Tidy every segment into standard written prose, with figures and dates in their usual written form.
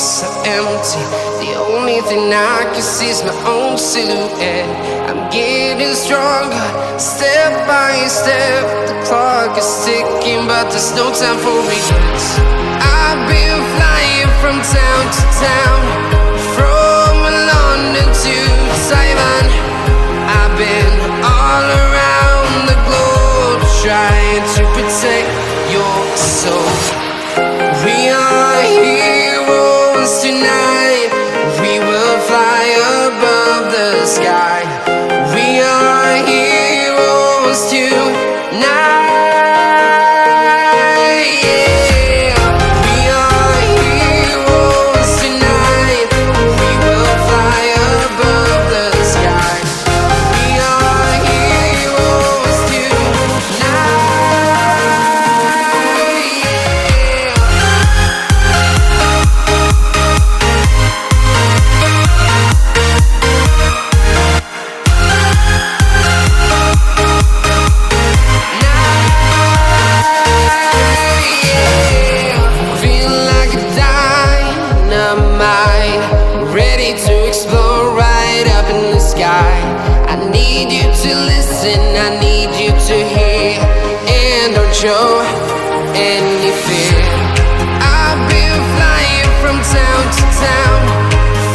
so empty. The only thing I can see is my own silhouette. I'm getting stronger, step by step. The clock is ticking, but there's no time for regrets. I've been flying from town to town, from London to Taiwan. I've been all around the globe, trying to protect your soul. We are heroes tonight. We will fly above the sky. We are heroes tonight. Yeah. We are heroes tonight. We will fly above the sky. We are heroes tonight. Ready to explore right up in the sky. I need you to listen, I need you to hear, and don't show any fear. I've been flying from town to town,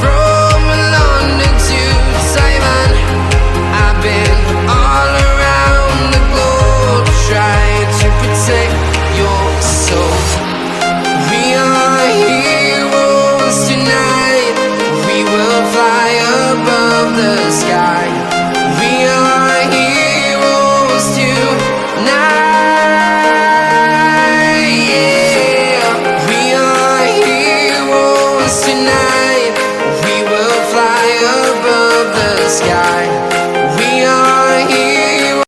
from London to Taiwan. I've been all around the globe, trying to protect your soul. We are heroes tonight. We will fly above the sky. We are heroes tonight. Yeah. We are heroes tonight. We will fly above the sky.